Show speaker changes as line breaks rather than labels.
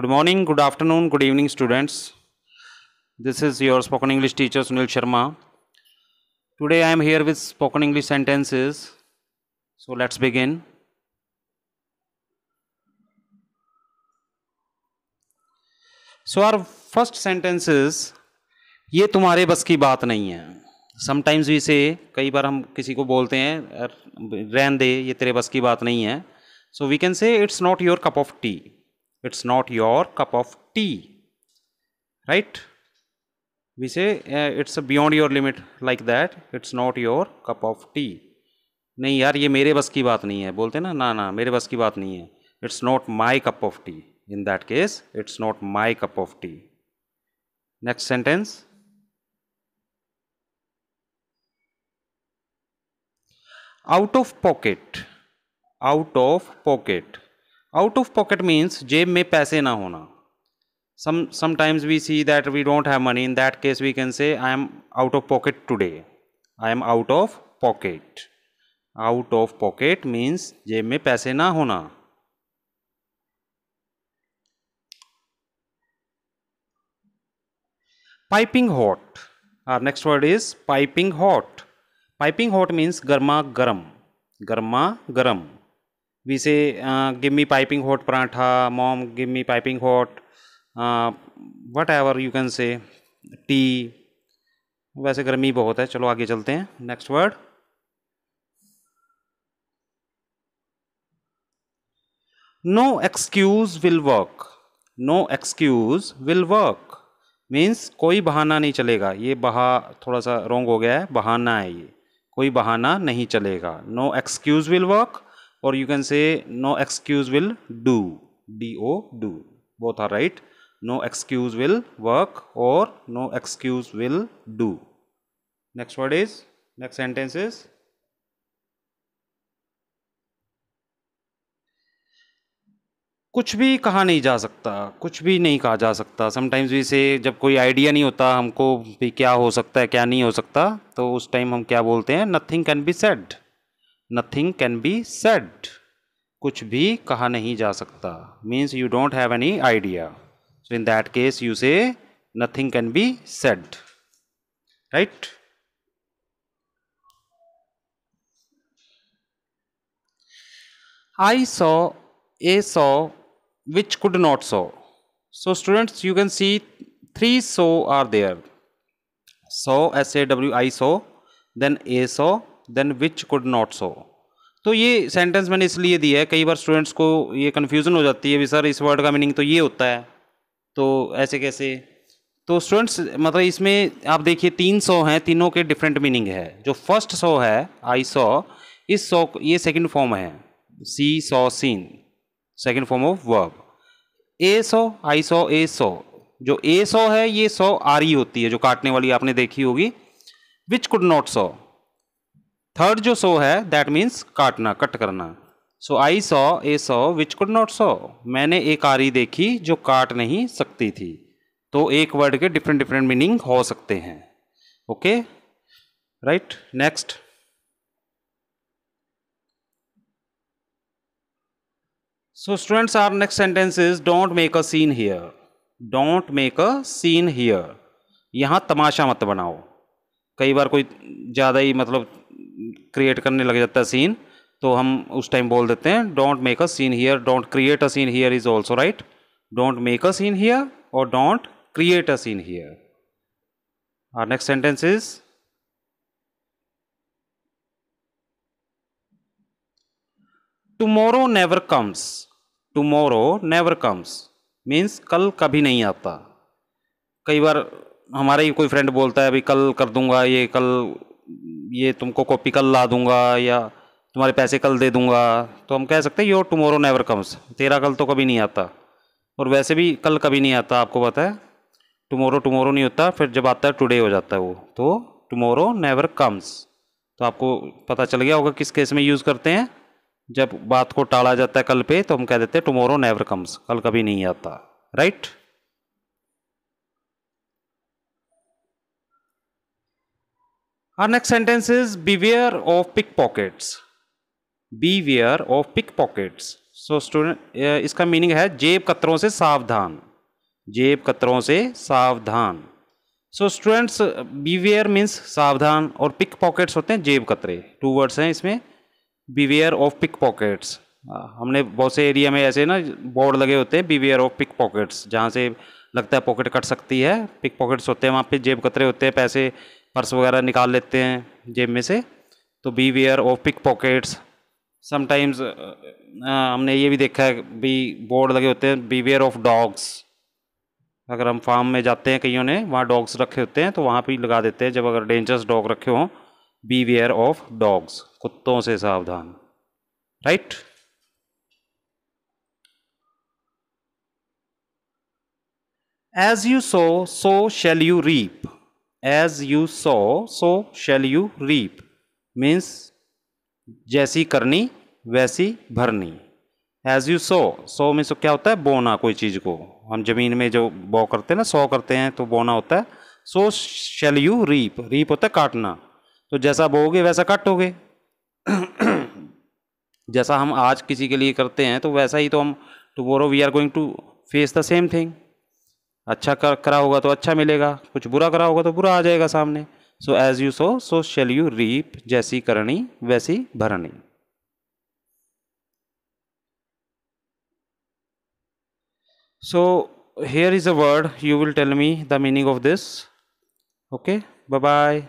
Good morning, good afternoon, good evening, students. This is your spoken English teacher Sunil Sharma. Today I am here with spoken English sentences. So let's begin. So our first sentence is, ये तुम्हारे बस की बात नहीं है. Sometimes we say, कई बार हम किसी को बोलते हैं रहने दे, ये तेरे बस की बात नहीं है. So we can say it's not your cup of tea. It's not your cup of tea. Right? We say it's beyond your limit, like that. It's not your cup of tea. नहीं यार, ये मेरे बस की बात नहीं है. बोलते ना, ना मेरे बस की बात नहीं है. It's not my cup of tea. In that case, it's not my cup of tea. Next sentence. Out of pocket. Out of pocket. Out of pocket means जेब में पैसे ना होना. Sometimes we see that we don't have money. In that case, we can say I am out of pocket today. I am out of pocket. Out of pocket means जेब में पैसे ना होना. Piping hot. Our next word is piping hot. Piping hot means garma garam. Garma garam. We say give me piping hot parantha. Mom, give me piping hot. Whatever you can say. Tea. वैसे गर्मी बहुत है. चलो आगे चलते हैं. Next word. No excuse will work. No excuse will work. Means कोई बहाना नहीं चलेगा. ये थोड़ा सा रॉन्ग हो गया है. बहाना है ये. कोई बहाना नहीं चलेगा. नो एक्सक्यूज विल वर्क और you can say no excuse will do. DO do. Both are right. No excuse will work और no excuse will do. Next word is, next sentence is, कुछ भी कहा नहीं जा सकता. कुछ भी नहीं कहा जा सकता. समटाइम्स वी से जब कोई आइडिया नहीं होता हमको भी क्या हो सकता है क्या नहीं हो सकता, तो उस टाइम हम क्या बोलते हैं, nothing can be said. Nothing can be said. कुछ भी कहा नहीं जा सकता means you don't have any idea. So in that case you say nothing can be said. Right. I saw a saw which could not saw. So students, you can see three saw are there. Saw, SAW, I saw, then a saw, then which could not saw. तो ये sentence मैंने इसलिए दिया है, कई बार students को ये confusion हो जाती है भी सर इस वर्ड का मीनिंग तो ये होता है, तो ऐसे कैसे. तो स्टूडेंट्स मतलब इसमें आप देखिए 3 सौ हैं, तीनों के डिफरेंट मीनिंग है. जो फर्स्ट सौ है आई सॉ, इस सॉ ये सेकंड फॉर्म है. See saw seen, second form of verb. A saw, I saw, a saw. जो ए सॉ है ये सॉ आरी होती है जो काटने वाली आपने देखी होगी. Which could not saw, third जो सॉ है दैट मीन्स काटना, कट करना. So I saw a saw which could not saw. मैंने एक आरी देखी जो काट नहीं सकती थी. तो एक वर्ड के डिफरेंट डिफरेंट मीनिंग हो सकते हैं. Okay, right. Next. So students, our next sentence is don't make a scene here. Don't make a scene here. यहाँ तमाशा मत बनाओ. कई बार कोई ज़्यादा ही मतलब क्रिएट करने लग जाता है सीन, तो हम उस टाइम बोल देते हैं don't make a scene here. Don't create a scene here is also right. Don't make a scene here or don't create a scene here. Our next sentence is, tomorrow never comes. Tomorrow never comes means कल कभी नहीं आता. कई बार हमारा ही कोई friend बोलता है अभी कल कर दूंगा, ये कल, ये तुमको कॉपी कल ला दूंगा या तुम्हारे पैसे कल दे दूंगा, तो हम कह सकते हैं योर टुमारो नेवर कम्स. तेरा कल तो कभी नहीं आता. और वैसे भी कल कभी नहीं आता, आपको पता है. टुमारो टुमारो नहीं होता, फिर जब आता है टुडे हो जाता है वो. तो टुमारो नेवर कम्स. तो आपको पता चल गया होगा किस केस में यूज़ करते हैं. जब बात को टाला जाता है कल पे तो हम कह देते हैं टुमारो नेवर कम्स, कल कभी नहीं आता. Right. Our next sentence is beware of pickpockets. Beware of pickpockets. So student इसका मीनिंग है जेब कतरों से सावधान, जेब कतरों से सावधान। सो स्टूडेंट्स बीवेयर मीन्स सावधान, और पिक पॉकेट्स होते हैं जेब कतरे। 2 वर्ड्स हैं इसमें, बीवेयर ऑफ पिक पॉकेट्स। हमने बहुत से एरिया में ऐसे ना बोर्ड लगे होते हैं बीवेयर ऑफ पिक पॉकेट्स, जहाँ से लगता है पॉकेट कट सकती है। पिक पॉकेट्स होते हैं वहाँ पे, जेब कतरे होते हैं, पैसे पर्स वगैरह निकाल लेते हैं जेब में से, तो beware of pick pockets. Sometimes हमने ये भी देखा है भी बोर्ड लगे होते हैं बीवेयर ऑफ डॉग्स। अगर हम फार्म में जाते हैं, कईयों ने वहाँ डॉग्स रखे होते हैं तो वहाँ पे लगा देते हैं, जब अगर डेंजरस डॉग रखे हों, बीवेयर ऑफ डॉग्स, कुत्तों से सावधान, right. As you sow so shall you reap, as you sow shall you reap means जैसी करनी वैसी भरनी। एज यू सो मीन्स क्या होता है, बोना कोई चीज़ को, हम जमीन में जो बो करते हैं ना, सो करते हैं तो बोना होता है। सो शैल यू रीप, रीप होता है काटना, तो जैसा बोओगे वैसा काटोगे। जैसा हम आज किसी के लिए करते हैं तो वैसा ही तो हम tomorrow we are going to face the same thing. अच्छा करा होगा तो अच्छा मिलेगा, कुछ बुरा करा होगा तो बुरा आ जाएगा सामने। So as you sow shall you reap, जैसी करनी वैसी भरनी। So here is a word, you will tell me the meaning of this. Okay, bye bye.